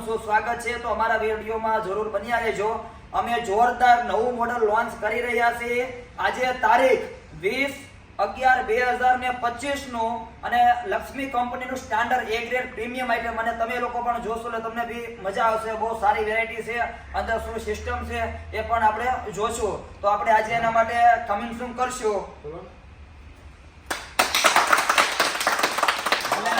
તમારું સ્વાગત છે। તો અમારા વિડીયોમાં જરૂર બન્યા રહેજો। અમે જોરદાર નવું મોડલ લોન્ચ કરી રહ્યા છીએ। આજે તારીખ 20/11/2025 નું અને લક્ષ્મી કંપનીનું standard A grade premium item અને તમે લોકો પણ જોશો એટલે તમને બી મજા આવશે। બહુ સારી વેરાયટી છે, અંદર શું સિસ્ટમ છે એ પણ આપણે જોશું। તો આપણે આજે એના માટે કમિંગ સૂન કરશું અને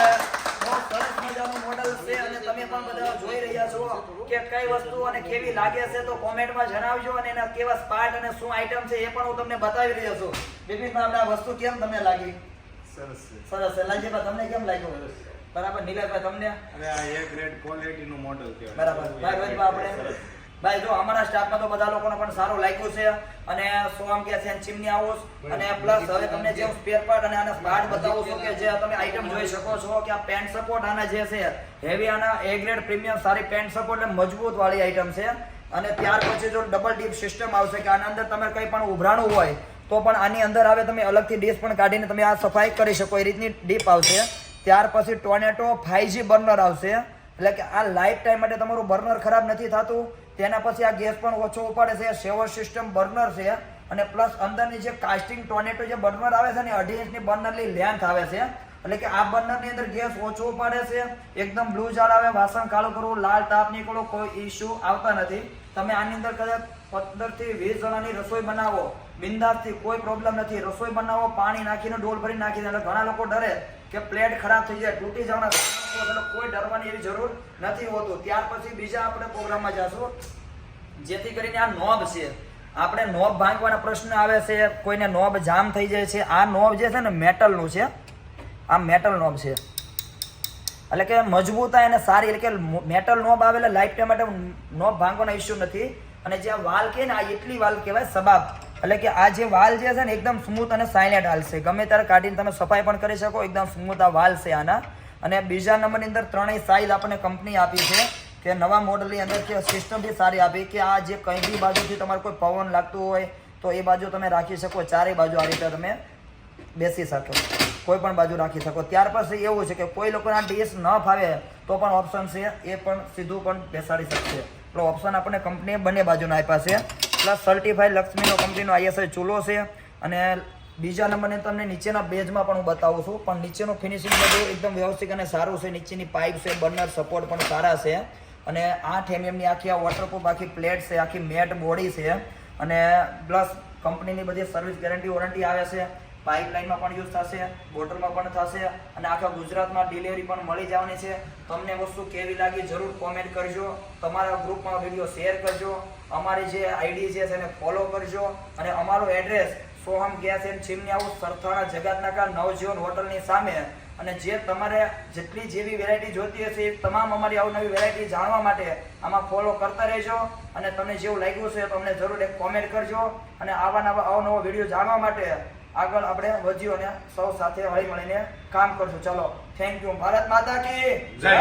બહુ સરસ મજાનું મોડલ છે અને તમે પણ બધા જોઈ રહ્યા છો કે કઈ વસ્તુ અને કેવી લાગે છે। તો કોમેન્ટમાં જણાવજો અને એના કેવા સ્પાર્ટ અને શું આઈટમ છે એ પણ હું તમને બતાવી રહ્યો છું। વિપિનભાઈ, આપણે આ વસ્તુ કેમ તમને લાગી? સરસ છે, સરસ છે। લાલજીભાઈ, તમને કેમ લાગ્યું? બરાબર। નીલેશભાઈ, તમને? અરે આ એક ગ્રેડ ક્વોલિટી નું મોડલ કહેવાય। બરાબર। ભાઈ રોહિતભાઈ, આપણે ભાઈ જો અમારા સ્ટાફમાં તો બધા લોકોને પણ સારું લાગ્યું છે અને સોમ કે છે ચીમની હાઉસ અને પ્લસ હવે તમને જે સ્પેર પાર્ટ અને આના સ્પાર્ટ બતાવું છું કે જે તમે આઈટમ જોઈ શકો છો કે આ પેન્ટ સપોર્ટ આના જે છે હેવી આના એ ગ્રેડ પ્રીમિયમ સારી પેન્ટ સપોર્ટ અને મજબૂત વાળી આઈટમ છે। અને ત્યાર પછી જો ડબલ ડીપ સિસ્ટમ આવશે કે આના અંદર તમે કંઈ પણ ઉભરાણું હોય તો પણ આની અંદર આવે તમે અલગથી ડીશ પણ કાઢીને તમે આ સફાઈ કરી શકો એ રીતની ડીપ આવશે। ત્યાર પછી ટોર્નેટો 5G બર્નર આવશે એટલે કે આ લાઈફ ટાઈમ માટે તમારું બર્નર ખરાબ નથી થતું। તેના પછી આ ગેસ પણ ઓછો ઉપાડે છે, સેવર સિસ્ટમ બર્નર છે અને પ્લસ અંદરની જે કાસ્ટિંગ ટોર્નેટો જે બર્નર આવે છે ને 2.5 ઇંચની બર્નરની લેન્થ આવે છે એટલે કે આ બર્નરની અંદર ગેસ ઓછો ઉપાડે છે, એકદમ બ્લુ ઝાડ આવે, વાસણ કાળું કરવું, લાલ તાપ નીકળો, કોઈ ઇસ્યુ આવતા નથી। તમે આની અંદર કદાચ 15 થી 20 જણાની રસોઈ બનાવો બિંદાસથી, કોઈ પ્રોબ્લેમ નથી। રસોઈ બનાવો પાણી નાખીને ડોલ ભરી નાખીને એટલે ઘણા લોકો ડરે કે પ્લેટ ખરાબ થઈ જાય, તૂટી જવાના, કોઈ ડરવાની એવી જરૂર નથી હોતું। ત્યાર પછી બીજા આપણે પ્રોગ્રામમાં જશું જેથી કરીને આ નોબ છે, આપણે નોબ ભાંગવાના પ્રશ્ન આવે છે, કોઈને નોબ જામ થઈ જાય છે। આ નોબ જે છે ને મેટલનું છે, આ મેટલ નોબ છે એટલે કે મજબૂતાઈ અને સારી એટલે કે મેટલ નોબ આવે એટલે લાઈફ ટાઈમ માટે નોબ ભાંગવાનો ઇસ્યુ નથી। અને જે વાલ કે ને આ એટલી વાલ કહેવાય સબાબ એટલે કે આ જે વાલ જે છે ને એકદમ સ્મૂથ અને સાઇલેન્ટ હાલ છે, ગમે ત્યારે કાઢીને તમે સફાઈ પણ કરી શકો, એકદમ સ્મૂથ આ વાલ છે આના। અને બીજા નંબરની અંદર ત્રણેય સાઇઝ આપણને કંપની આપી છે કે નવા મોડલની અંદર કે સિસ્ટમ બી સારી આપી કે આ જે કંઈ બી બાજુથી તમારે કોઈ પવન લાગતું હોય તો એ બાજુ તમે રાખી શકો, ચારેય બાજુ આ રીતે તમે બેસી શકો, કોઈ પણ બાજુ રાખી શકો। ત્યાર પછી એવું છે કે કોઈ લોકોને આ ડીશ ન ફાવે તો પણ ઓપ્શન છે, એ પણ સીધું પણ બેસાડી શકશે એટલે ઓપ્શન આપણે કંપનીએ બંને બાજુના આપ્યા છે। પ્લસ સર્ટિફાઈડ લક્ષ્મીનો કંપનીનો ISI ચૂલો છે। અને બીજા નંબરને તમને નીચેના બેઝમાં પણ હું બતાવું છું, પણ નીચેનું ફિનિશિંગ બધું એકદમ વ્યવસ્થિત અને સારું છે। નીચેની પાઇપ છે, બર્નર સપોર્ટ પણ સારા છે અને 8 mm આખી આ વોટરપ્રૂફ આખી પ્લેટ છે, આખી મેટ બોડી છે અને પ્લસ કંપનીની બધી સર્વિસ ગેરંટી વોરંટી આવે છે। પાઇપલાઇનમાં પણ યુઝ થશે, બોટલમાં પણ થશે અને આખા ગુજરાતમાં ડિલિવરી પણ મળી જવાની છે। તમને વસ્તુ કેવી લાગી જરૂર કોમેન્ટ કરજો, તમારા ગ્રુપમાં વિડીયો શેર કરજો, અમારી જે આઈડી છે એને ફોલો કરજો અને અમારું address Soham gas and chimney house, Sarthana, Jagatnaka, Navjivan હોટલની સામે। અને જે તમારે જેટલી જેવી વેરાયટી જોતી હશે એ તમામ અમારી અવનવી વેરાયટી જાણવા માટે આમાં ફોલો કરતા રહેજો અને તમને જેવું લાગ્યું છે તો અમને જરૂર એક કોમેન્ટ કરજો અને આવા અવનવો વિડીયો જાણવા માટે આગળ આપણે વધ્યો અને સૌ સાથે હળી મળીને કામ કરશું। ચલો, થેન્ક યુ। ભારત માતા કી જય।